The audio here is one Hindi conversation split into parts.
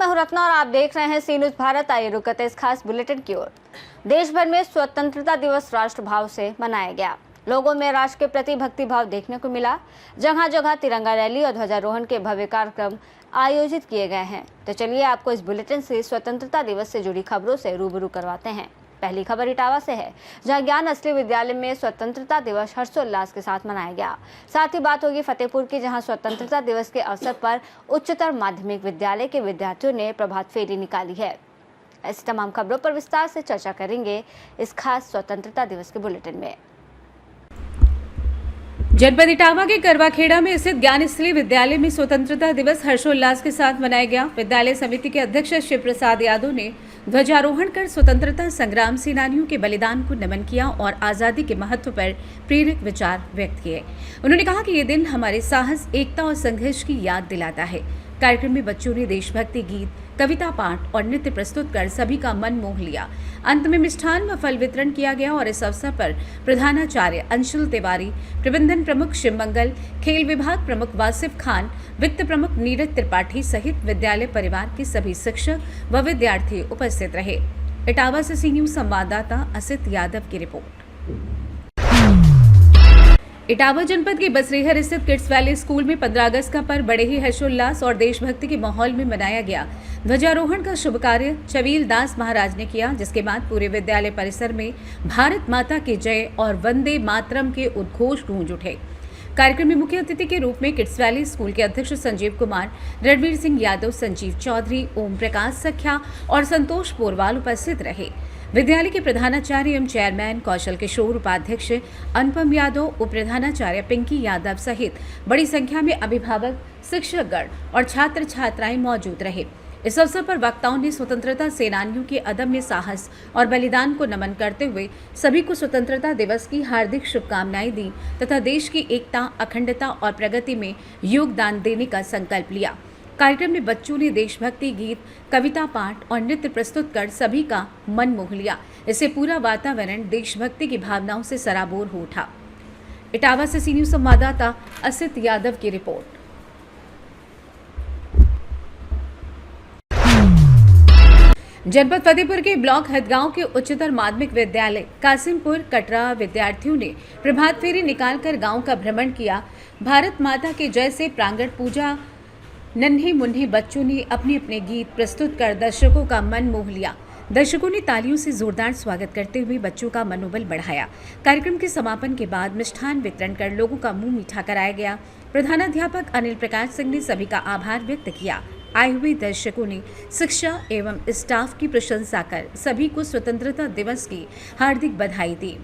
हूं रत्ना और आप देख रहे हैं सी न्यूज भारत। आइए रुक करते इस खास बुलेटिन की ओर। देश भर में स्वतंत्रता दिवस राष्ट्रभाव से मनाया गया। लोगों में राष्ट्र के प्रति भक्ति भाव देखने को मिला। जगह जगह तिरंगा रैली और ध्वजारोहण के भव्य कार्यक्रम आयोजित किए गए हैं। तो चलिए आपको इस बुलेटिन से स्वतंत्रता दिवस से जुड़ी खबरों से रूबरू करवाते हैं। पहली खबर इटावा से है, जहां ज्ञान असली विद्यालय में स्वतंत्रता दिवस हर्षोल्लास के साथ मनाया गया। साथ ही बात होगी फतेहपुर की, जहां स्वतंत्रता दिवस के अवसर पर उच्चतर माध्यमिक विद्यालय के विद्यार्थियों ने प्रभात फेरी निकाली है। ऐसी तमाम खबरों पर विस्तार से चर्चा करेंगे इस खास स्वतंत्रता दिवस के बुलेटिन में। जनपद इटावा के करवाखेड़ा में स्थित ज्ञान स्थली विद्यालय में स्वतंत्रता दिवस हर्षोल्लास के साथ मनाया गया। विद्यालय समिति के अध्यक्ष शिव प्रसाद यादव ने ध्वजारोहण कर स्वतंत्रता संग्राम सेनानियों के बलिदान को नमन किया और आजादी के महत्व पर प्रेरक विचार व्यक्त किए। उन्होंने कहा कि ये दिन हमारे साहस, एकता और संघर्ष की याद दिलाता है। कार्यक्रम में बच्चों ने देशभक्ति गीत, कविता पाठ और नृत्य प्रस्तुत कर सभी का मन मोह लिया। अंत में मिष्ठान व फल वितरण किया गया और इस अवसर पर प्रधानाचार्य अंशुल तिवारी, प्रबंधन प्रमुख शिव मंगल, खेल विभाग प्रमुख वासिफ खान, वित्त प्रमुख नीरज त्रिपाठी सहित विद्यालय परिवार के सभी शिक्षक व विद्यार्थी उपस्थित रहे। इटावा से सी न्यूज संवाददाता असित यादव की रिपोर्ट। इटावा जनपद के बसरेहर स्थित किड्स वैली स्कूल में 15 अगस्त का पर्व बड़े ही हर्षोल्लास और देशभक्ति के माहौल में मनाया गया। ध्वजारोहण का शुभ कार्य छबील दास महाराज ने किया, जिसके बाद पूरे विद्यालय परिसर में भारत माता की जय और वंदे मातरम के उद्घोष गूंज उठे। कार्यक्रम में मुख्य अतिथि के रूप में किड्स वैली स्कूल के अध्यक्ष संजीव कुमार, रणवीर सिंह यादव, संजीव चौधरी, ओम प्रकाश सख्या और संतोष पोरवाल उपस्थित रहे। विद्यालय के प्रधानाचार्य एवं चेयरमैन कौशल किशोर, उपाध्यक्ष अनुपम यादव, उप प्रधानाचार्य पिंकी यादव सहित बड़ी संख्या में अभिभावक, शिक्षकगण और छात्र छात्राएं मौजूद रहे। इस अवसर पर वक्ताओं ने स्वतंत्रता सेनानियों के अदम्य साहस और बलिदान को नमन करते हुए सभी को स्वतंत्रता दिवस की हार्दिक शुभकामनाएं दी तथा देश की एकता, अखंडता और प्रगति में योगदान देने का संकल्प लिया। कार्यक्रम में बच्चों ने देशभक्ति गीत, कविता पाठ और नृत्य प्रस्तुत कर सभी का मन मोह लिया। इससे पूरा वातावरण देशभक्ति की भावनाओं से सराबोर हो उठा। इटावा से सी न्यूज संवाददाता असित यादव की रिपोर्ट। जनपद फतेहपुर के ब्लॉक हदगांव के उच्चतर माध्यमिक विद्यालय कासिमपुर कटरा विद्यार्थियों ने प्रभात फेरी निकालकर गांव का भ्रमण किया। भारत माता के जय से प्रांगण पूजा नन्हे मुन्ने बच्चों ने अपने अपने गीत प्रस्तुत कर दर्शकों का मन मोह लिया। दर्शकों ने तालियों से जोरदार स्वागत करते हुए बच्चों का मनोबल बढ़ाया। कार्यक्रम के समापन के बाद मिष्ठान वितरण कर लोगों का मुंह मीठा कराया गया। प्रधानाध्यापक अनिल प्रकाश सिंह ने सभी का आभार व्यक्त किया। आए हुए दर्शकों ने शिक्षा एवं स्टाफ की प्रशंसा कर सभी को स्वतंत्रता दिवस की हार्दिक बधाई दी।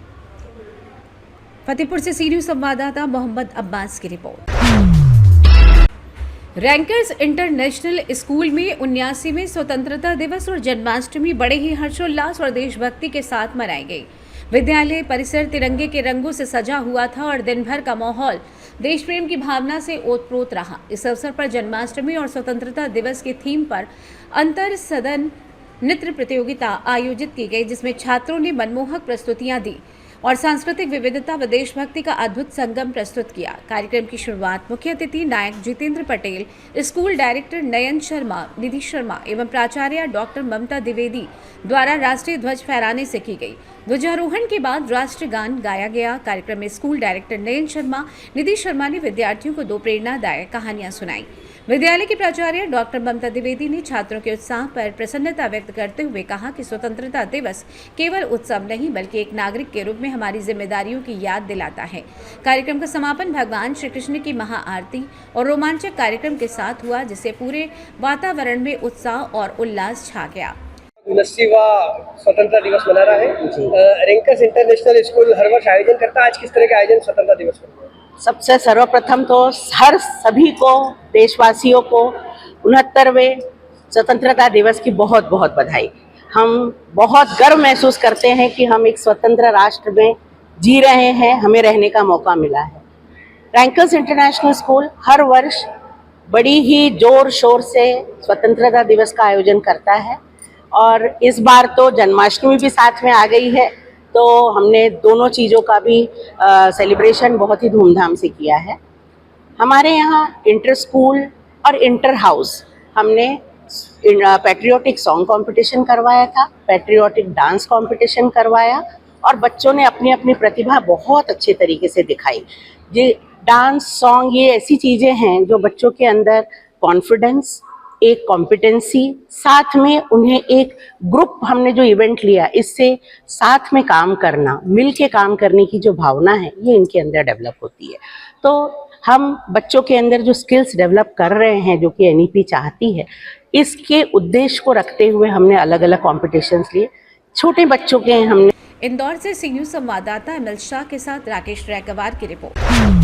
फतेहपुर से सी न्यूज संवाददाता मोहम्मद अब्बास की रिपोर्ट। रैंकर्स इंटरनेशनल स्कूल में 79वें स्वतंत्रता दिवस और जन्माष्टमी बड़े ही हर्षोल्लास और देशभक्ति के साथ मनाई गई। विद्यालय परिसर तिरंगे के रंगों से सजा हुआ था और दिन भर का माहौल देश प्रेम की भावना से ओतप्रोत रहा। इस अवसर पर जन्माष्टमी और स्वतंत्रता दिवस के थीम पर अंतर सदन नृत्य प्रतियोगिता आयोजित की गई, जिसमें छात्रों ने मनमोहक प्रस्तुतियां दी और सांस्कृतिक विविधता व देशभक्ति का अद्भुत संगम प्रस्तुत किया। कार्यक्रम की शुरुआत मुख्य अतिथि नायक जितेंद्र पटेल, स्कूल डायरेक्टर नयन शर्मा, निधि शर्मा एवं प्राचार्य डॉक्टर ममता द्विवेदी द्वारा राष्ट्रीय ध्वज फहराने से की गई। ध्वजारोहण के बाद राष्ट्रगान गाया गया। कार्यक्रम में स्कूल डायरेक्टर नयन शर्मा, निधि शर्मा ने विद्यार्थियों को 2 प्रेरणादायक कहानियां सुनाई। विद्यालय के प्राचार्य डॉक्टर ममता द्विवेदी ने छात्रों के उत्साह पर प्रसन्नता व्यक्त करते हुए कहा कि स्वतंत्रता दिवस केवल उत्सव नहीं बल्कि एक नागरिक के रूप में हमारी जिम्मेदारियों की याद दिलाता है। कार्यक्रम का समापन भगवान श्री कृष्ण की महाआरती और रोमांचक कार्यक्रम के साथ हुआ, जिससे पूरे वातावरण में उत्साह और उल्लास छा गया। 79वां स्वतंत्रता दिवस मना रहा है। रैंकर्स इंटरनेशनल स्कूल हर वर्ष आयोजन करता है। आज किस तरह के आयोजन स्वतंत्रता दिवस में? सबसे सर्वप्रथम तो सभी को, देशवासियों को 69वें स्वतंत्रता दिवस की बहुत बहुत बधाई। हम बहुत गर्व महसूस करते हैं कि हम एक स्वतंत्र राष्ट्र में जी रहे हैं, हमें रहने का मौका मिला है। रैंकर्स इंटरनेशनल स्कूल हर वर्ष बड़ी ही जोर शोर से स्वतंत्रता दिवस का आयोजन करता है और इस बार तो जन्माष्टमी भी साथ में आ गई है, तो हमने दोनों चीज़ों का भी सेलिब्रेशन बहुत ही धूमधाम से किया है। हमारे यहाँ इंटर स्कूल और इंटर हाउस हमने पैट्रियोटिक सॉन्ग कंपटीशन करवाया था, पैट्रियोटिक डांस कंपटीशन करवाया और बच्चों ने अपनी अपनी प्रतिभा बहुत अच्छे तरीके से दिखाई। ये डांस सॉन्ग ये ऐसी चीज़ें हैं जो बच्चों के अंदर कॉन्फिडेंस, एक कॉम्पिटेंसी, साथ में उन्हें एक ग्रुप हमने जो इवेंट लिया इससे साथ में काम करना, मिल के काम करने की जो भावना है ये इनके अंदर डेवलप होती है। तो हम बच्चों के अंदर जो स्किल्स डेवलप कर रहे हैं जो कि एनईपी चाहती है, इसके उद्देश्य को रखते हुए हमने अलग अलग कॉम्पिटिशन्स लिए। छोटे बच्चों के हमने इंदौर से सी न्यूज संवाददाता एमएल शाह के साथ राकेश रैकवार की रिपोर्ट।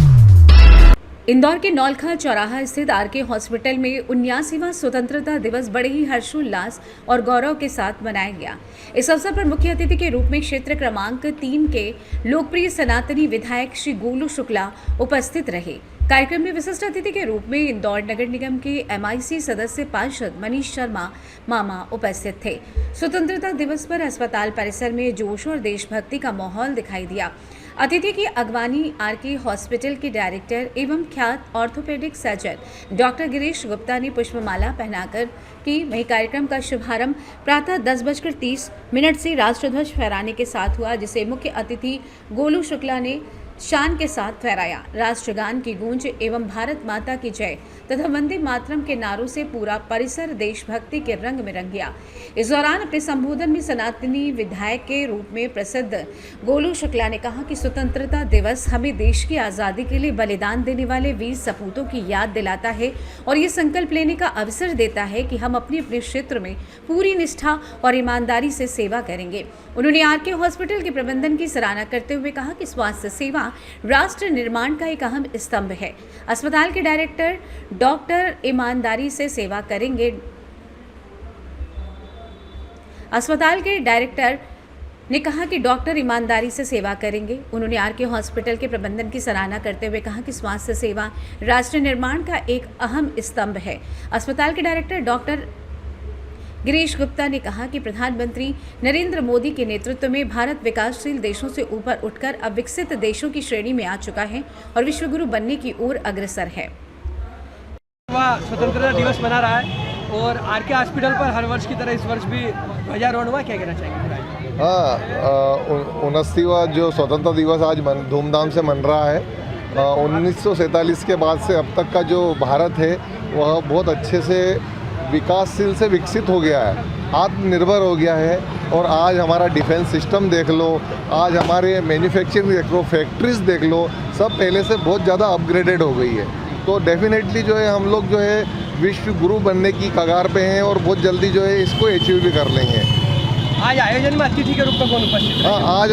इंदौर के नौलखा चौराहा स्थित आरके हॉस्पिटल में 79वां स्वतंत्रता दिवस बड़े ही हर्षोल्लास और गौरव के साथ मनाया गया। इस अवसर पर मुख्य अतिथि के रूप में क्षेत्र क्रमांक 3 के लोकप्रिय सनातनी विधायक श्री गोलू शुक्ला उपस्थित रहे। कार्यक्रम में विशिष्ट अतिथि के रूप में इंदौर नगर निगम के एमआईसी सदस्य पार्षद मनीष शर्मा मामा उपस्थित थे। स्वतंत्रता दिवस पर अस्पताल परिसर में जोश और देशभक्ति का माहौल दिखाई दिया। अतिथि की अगवानी आरके हॉस्पिटल के डायरेक्टर एवं ख्यात orthopaedic surgeon doctor Girish Gupta ने पुष्पमाला पहनाकर की। वही कार्यक्रम का शुभारंभ प्रातः 10:30 से राष्ट्रध्वज फहराने के साथ हुआ, जिसे मुख्य अतिथि गोलू शुक्ला ने शान के साथ फहराया। राष्ट्रगान की गूंज एवं भारत माता की जय तथा वंदे मातरम के नारों से पूरा परिसर देशभक्ति के रंग में रंग गया। इस दौरान अपने संबोधन में सनातनी विधायक के रूप में प्रसिद्ध गोलू शुक्ला ने कहा कि स्वतंत्रता दिवस हमें देश की आज़ादी के लिए बलिदान देने वाले वीर सपूतों की याद दिलाता है और ये संकल्प लेने का अवसर देता है कि हम अपने अपने क्षेत्र में पूरी निष्ठा और ईमानदारी से सेवा करेंगे। उन्होंने आरके हॉस्पिटल के प्रबंधन की सराहना करते हुए कहा कि स्वास्थ्य सेवा राष्ट्र निर्माण का एक अहम स्तंभ है। अस्पताल के डायरेक्टर डॉक्टर ईमानदारी से सेवा करेंगे। अस्पताल के डायरेक्टर ने कहा कि डॉक्टर ईमानदारी से सेवा करेंगे। उन्होंने आरके हॉस्पिटल के प्रबंधन की सराहना करते हुए कहा कि स्वास्थ्य सेवा राष्ट्र निर्माण का एक अहम स्तंभ है। अस्पताल के डायरेक्टर डॉक्टर गिरीश गुप्ता ने कहा कि प्रधानमंत्री नरेंद्र मोदी के नेतृत्व में भारत विकासशील देशों से ऊपर उठकर अब विकसित देशों की श्रेणी में आ चुका है और विश्वगुरु बनने की ओर अग्रसर है। स्वतंत्रता दिवस मना रहा है और आरके हॉस्पिटल पर हर वर्ष की तरह इस वर्ष भी ध्वजारोहण हुआ, क्या कहना चाहेंगे? हाँ, 79वां जो स्वतंत्रता दिवस आज धूमधाम से मन रहा है। 1947 के बाद से अब तक का जो भारत है वह बहुत अच्छे से विकासशील से विकसित हो गया है, आत्मनिर्भर हो गया है। और आज हमारा डिफेंस सिस्टम देख लो, आज हमारे मैन्युफैक्चरिंग देख लो, फैक्ट्रीज देख लो, सब पहले से बहुत ज़्यादा अपग्रेडेड हो गई है। तो डेफिनेटली जो है हम लोग जो है विश्व गुरु बनने की कगार पे हैं और बहुत जल्दी जो है इसको अचीव भी कर लेंगे। आज आयोजन में अतिथि के रूप में कौन उपस्थित है? आज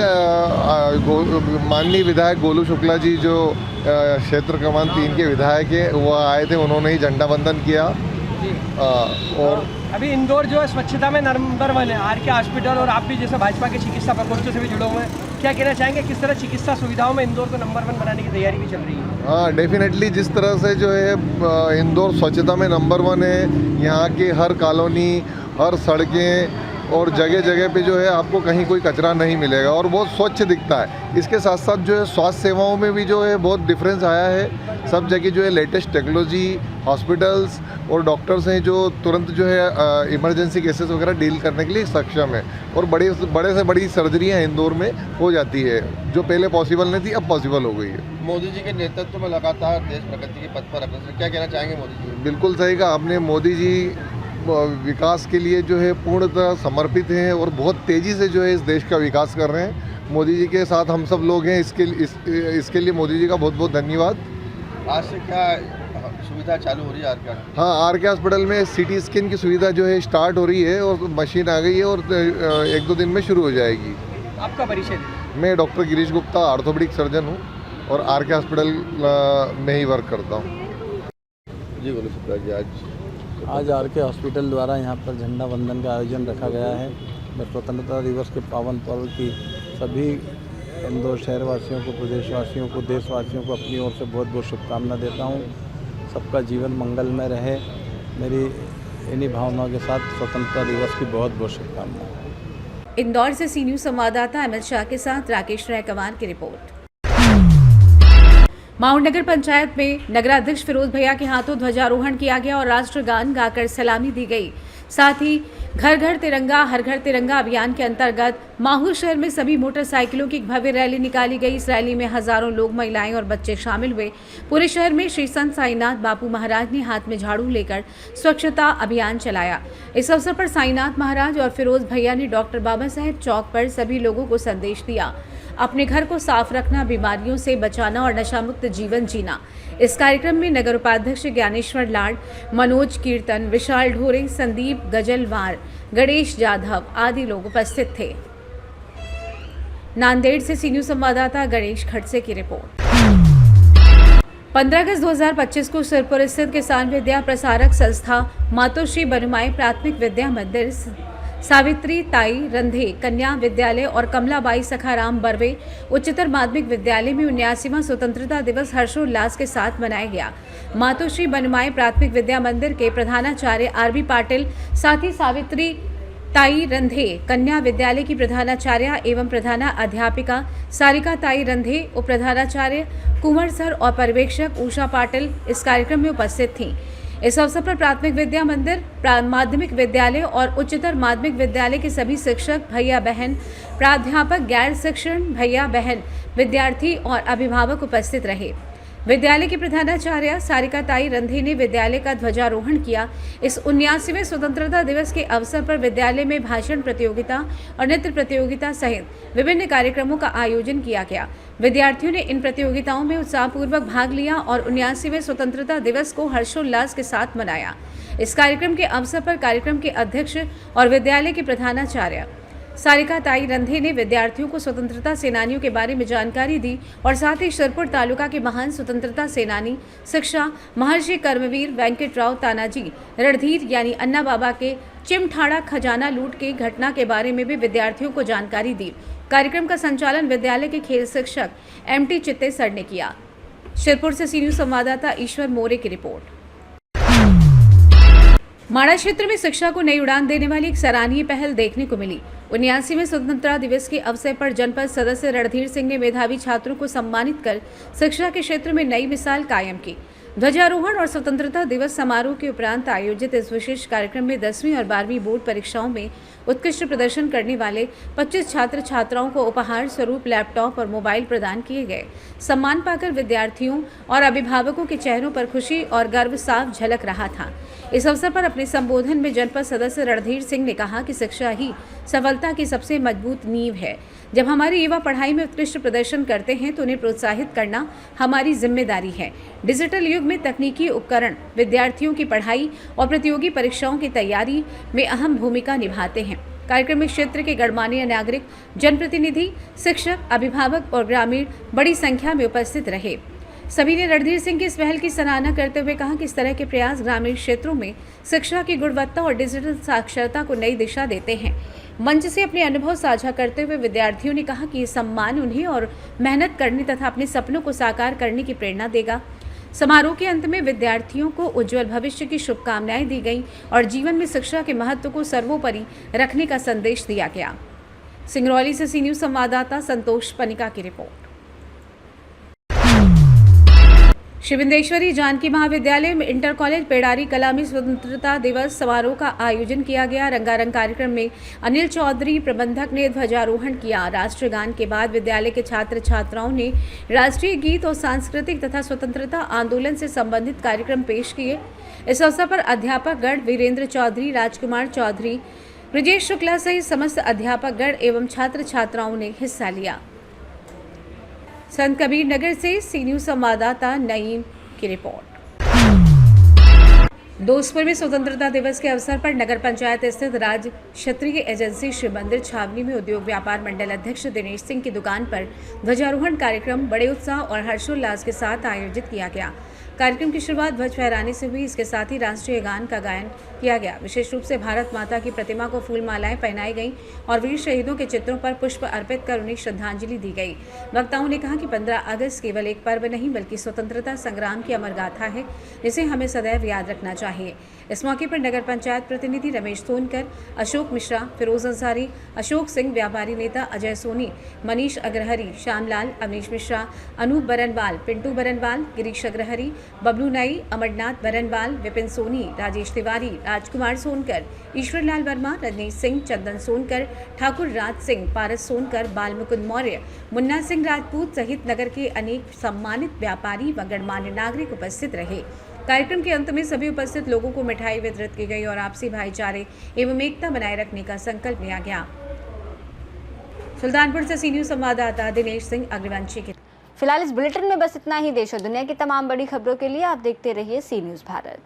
माननीय विधायक गोलू शुक्ला जी जो क्षेत्र क्रमांक 3 के विधायक हैं वो आए थे, उन्होंने ही झंडा बंदन किया। और अभी इंदौर जो है स्वच्छता में नंबर 1 है। आरके हॉस्पिटल और आप भी जैसे भाजपा के चिकित्सा प्रकोष्ठ से भी जुड़े हुए हैं, क्या कहना चाहेंगे किस तरह चिकित्सा सुविधाओं में इंदौर को नंबर 1 बनाने की तैयारी भी चल रही है? हाँ, डेफिनेटली जिस तरह से जो है इंदौर स्वच्छता में नंबर 1 है, यहाँ की हर कॉलोनी, हर सड़कें और जगह जगह पे जो है आपको कहीं कोई कचरा नहीं मिलेगा और बहुत स्वच्छ दिखता है। इसके साथ साथ जो है स्वास्थ्य सेवाओं में भी जो है बहुत डिफरेंस आया है। सब जगह जो है लेटेस्ट टेक्नोलॉजी, हॉस्पिटल्स और डॉक्टर्स हैं जो तुरंत जो है इमरजेंसी केसेस वगैरह डील करने के लिए सक्षम है और बड़े से बड़ी सर्जरियाँ इंदौर में हो जाती है जो पहले पॉसिबल नहीं थी, अब पॉसिबल हो गई है। मोदी जी के नेतृत्व में लगातार देश प्रगति के पथ पर अग्रसर, क्या कहना चाहेंगे मोदी जी? बिल्कुल सही कहा आपने। मोदी जी विकास के लिए जो है पूर्णतः समर्पित हैं और बहुत तेज़ी से जो है इस देश का विकास कर रहे हैं। मोदी जी के साथ हम सब लोग हैं, इसके लिए मोदी जी का बहुत बहुत धन्यवाद। आज से क्या सुविधा चालू हो रही है आरके? हाँ, आरके हॉस्पिटल में सीटी स्कैन की सुविधा जो है स्टार्ट हो रही है और मशीन आ गई है और 1-2 दिन में शुरू हो जाएगी। आपका परिचय? मैं doctor Girish Gupta, orthopaedic surgeon हूँ और आरके हॉस्पिटल में ही वर्क करता हूँ। जी बोलो शुक्ला जी, आज आरके हॉस्पिटल द्वारा यहाँ पर झंडा वंदन का आयोजन रखा गया है। मैं स्वतंत्रता दिवस के पावन पर्व की सभी इंदौर शहरवासियों को, प्रदेशवासियों को, देशवासियों को अपनी ओर से बहुत बहुत शुभकामना देता हूँ। सबका जीवन मंगलमय रहे, मेरी इन्हीं भावनाओं के साथ स्वतंत्रता दिवस की बहुत बहुत शुभकामनाएं। इंदौर से सी न्यूज संवाददाता एमएल शाह के साथ राकेश रैकवार की रिपोर्ट। माउंट नगर पंचायत में नगराध्यक्ष फिरोज भैया के हाथों ध्वजारोहण किया गया और राष्ट्रगान गाकर सलामी दी गई। साथ ही घर घर तिरंगा हर घर तिरंगा अभियान के अंतर्गत माहौर शहर में सभी मोटरसाइकिलों की एक भव्य रैली निकाली गई। इस रैली में हजारों लोग, महिलाएं और बच्चे शामिल हुए। पूरे शहर में श्री संत साईनाथ बापू महाराज ने हाथ में झाड़ू लेकर स्वच्छता अभियान चलाया। इस अवसर पर साईनाथ महाराज और फिरोज भैया ने डॉक्टर बाबा साहेब चौक पर सभी लोगों को संदेश दिया, अपने घर को साफ रखना, बीमारियों से बचाना और नशा मुक्त जीवन जीना। इस कार्यक्रम में नगर उपाध्यक्ष ज्ञानेश्वर लाड, मनोज कीर्तन, विशाल ढोरे, संदीप गजलवार, गणेश जाधव आदि लोग उपस्थित थे। नांदेड़ से सी न्यूज संवाददाता गणेश खड़से की रिपोर्ट। 15 अगस्त 2025 को सिरपुर स्थित किसान विद्या प्रसारक संस्था मातोश्री बनुमाई प्राथमिक विद्या मंदिर, सावित्री ताई रंधे कन्या विद्यालय और कमलाबाई सखाराम बर्वे उच्चतर माध्यमिक विद्यालय में 79वां स्वतंत्रता दिवस हर्षोल्लास के साथ मनाया गया। मातोश्री बनुमाई प्राथमिक विद्या मंदिर के प्रधानाचार्य आरबी पाटिल, साथ ही सावित्री ताई रंधे कन्या विद्यालय की प्रधानाचार्य एवं प्रधाना अध्यापिका सारिका ताई रंधे, उप प्रधानाचार्य कुंवर सर और पर्यवेक्षक उषा पाटिल इस कार्यक्रम में उपस्थित थीं। इस अवसर पर प्राथमिक विद्या मंदिर, माध्यमिक विद्यालय और उच्चतर माध्यमिक विद्यालय के सभी शिक्षक भैया बहन, प्राध्यापक, गैर शिक्षण भैया बहन, विद्यार्थी और अभिभावक उपस्थित रहे। विद्यालय के प्रधानाचार्य सारिका ताई रंधे ने विद्यालय का ध्वजारोहण किया। इस 79वें स्वतंत्रता दिवस के अवसर पर विद्यालय में भाषण प्रतियोगिता और नृत्य प्रतियोगिता सहित विभिन्न कार्यक्रमों का आयोजन किया गया। विद्यार्थियों ने इन प्रतियोगिताओं में उत्साहपूर्वक भाग लिया और 79वें स्वतंत्रता दिवस को हर्षोल्लास के साथ मनाया। इस कार्यक्रम के अवसर पर कार्यक्रम के अध्यक्ष और विद्यालय के प्रधानाचार्य सारिका ताई रंधे ने विद्यार्थियों को स्वतंत्रता सेनानियों के बारे में जानकारी दी और साथ ही सिरपुर तालुका के महान स्वतंत्रता सेनानी शिक्षा महर्षि कर्मवीर वेंकटराव तानाजी रणधीर यानी अन्ना बाबा के चिमठाड़ा खजाना लूट के घटना के बारे में भी विद्यार्थियों को जानकारी दी। कार्यक्रम का संचालन विद्यालय के खेल शिक्षक एमटी चित्ते सर ने किया। सिरपुर से सी न्यूज संवाददाता ईश्वर मोरे की रिपोर्ट। माड़ा क्षेत्र में शिक्षा को नई उड़ान देने वाली एक सराहनीय पहल देखने को मिली। 79वें स्वतंत्रता दिवस के अवसर पर जनपद सदस्य रणधीर सिंह ने मेधावी छात्रों को सम्मानित कर शिक्षा के क्षेत्र में नई मिसाल कायम की। ध्वजारोहण और स्वतंत्रता दिवस समारोह के उपरांत आयोजित इस विशेष कार्यक्रम में 10वीं और 12वीं बोर्ड परीक्षाओं में उत्कृष्ट प्रदर्शन करने वाले 25 छात्र छात्राओं को उपहार स्वरूप लैपटॉप और मोबाइल प्रदान किए गए। सम्मान पाकर विद्यार्थियों और अभिभावकों के चेहरों पर खुशी और गर्व साफ झलक रहा था। इस अवसर पर अपने संबोधन में जनपद सदस्य रणधीर सिंह ने कहा कि शिक्षा ही सफलता की सबसे मजबूत नींव है। जब हमारे युवा पढ़ाई में उत्कृष्ट प्रदर्शन करते हैं तो उन्हें प्रोत्साहित करना हमारी जिम्मेदारी है। डिजिटल युग में तकनीकी उपकरण विद्यार्थियों की पढ़ाई और प्रतियोगी परीक्षाओं की तैयारी में अहम भूमिका निभाते हैं। कार्यक्रम में क्षेत्र के गणमान्य नागरिक, जनप्रतिनिधि, शिक्षक, अभिभावक और ग्रामीण बड़ी संख्या में उपस्थित रहे। सभी ने रणधीर सिंह की इस पहल की सराहना करते हुए कहा कि इस तरह के प्रयास ग्रामीण क्षेत्रों में शिक्षा की गुणवत्ता और डिजिटल साक्षरता को नई दिशा देते हैं। मंच से अपने अनुभव साझा करते हुए विद्यार्थियों ने कहा कि ये सम्मान उन्हें और मेहनत करने तथा अपने सपनों को साकार करने की प्रेरणा देगा। समारोह के अंत में विद्यार्थियों को उज्जवल भविष्य की शुभकामनाएं दी गईं और जीवन में शिक्षा के महत्व को सर्वोपरि रखने का संदेश दिया गया। सिंगरौली से सी न्यूज संवाददाता संतोष पनिका की रिपोर्ट। श्री बिंदेश्वरी जानकी महाविद्यालय में इंटर कॉलेज पेड़ारी कला में स्वतंत्रता दिवस समारोह का आयोजन किया गया। रंगारंग कार्यक्रम में अनिल चौधरी प्रबंधक ने ध्वजारोहण किया। राष्ट्रगान के बाद विद्यालय के छात्र छात्राओं ने राष्ट्रीय गीत और सांस्कृतिक तथा स्वतंत्रता आंदोलन से संबंधित कार्यक्रम पेश किए। इस अवसर पर अध्यापक गण वीरेंद्र चौधरी, राजकुमार चौधरी, ब्रजेश शुक्ला सहित समस्त अध्यापक गण एवं छात्र छात्राओं ने हिस्सा लिया। संत कबीर नगर से सी न्यूज संवाददाता नईम की रिपोर्ट। दोस्तपुर में स्वतंत्रता दिवस के अवसर पर नगर पंचायत स्थित राज क्षत्रिय एजेंसी शिव मंदिर छावनी में उद्योग व्यापार मंडल अध्यक्ष दिनेश सिंह की दुकान पर ध्वजारोहण कार्यक्रम बड़े उत्साह और हर्षोल्लास के साथ आयोजित किया गया। कार्यक्रम की शुरुआत ध्वज फहराने से हुई। इसके साथ ही राष्ट्रीय गान का गायन किया गया। विशेष रूप से भारत माता की प्रतिमा को फूल मालाएं पहनाई गईं और वीर शहीदों के चित्रों पर पुष्प अर्पित कर उन्हें श्रद्धांजलि दी गई। वक्ताओं ने कहा कि 15 अगस्त केवल एक पर्व नहीं बल्कि स्वतंत्रता संग्राम की अमर गाथा है, जिसे हमें सदैव याद रखना चाहिए। इस मौके पर नगर पंचायत प्रतिनिधि रमेश सोनकर, अशोक मिश्रा, फिरोज अंसारी, अशोक सिंह, व्यापारी नेता अजय सोनी, मनीष अग्रहरी, श्यामलाल, अवनीश मिश्रा, अनूप बरनवाल, पिंटू बरनवाल, गिरीश अग्रहरी, बबलू नाई, अमरनाथ बरनवाल, विपिन सोनी, राजेश तिवारी, राजकुमार सोनकर, ईश्वरलाल वर्मा, रजनीश सिंह, चंदन सोनकर, ठाकुर राज सिंह, पारस सोनकर, बाल मुकुंद मौर्य, मुन्ना सिंह राजपूत सहित नगर के अनेक सम्मानित व्यापारी व गणमान्य नागरिक उपस्थित रहे। कार्यक्रम के अंत में सभी उपस्थित लोगों को मिठाई वितरित की गई और आपसी भाईचारे एवं एकता बनाए रखने का संकल्प लिया गया। सुल्तानपुर से सी न्यूज़ संवाददाता दिनेश सिंह अग्रवंशी की। फिलहाल इस बुलेटिन में बस इतना ही। देश और दुनिया की तमाम बड़ी खबरों के लिए आप देखते रहिए सी न्यूज़ भारत।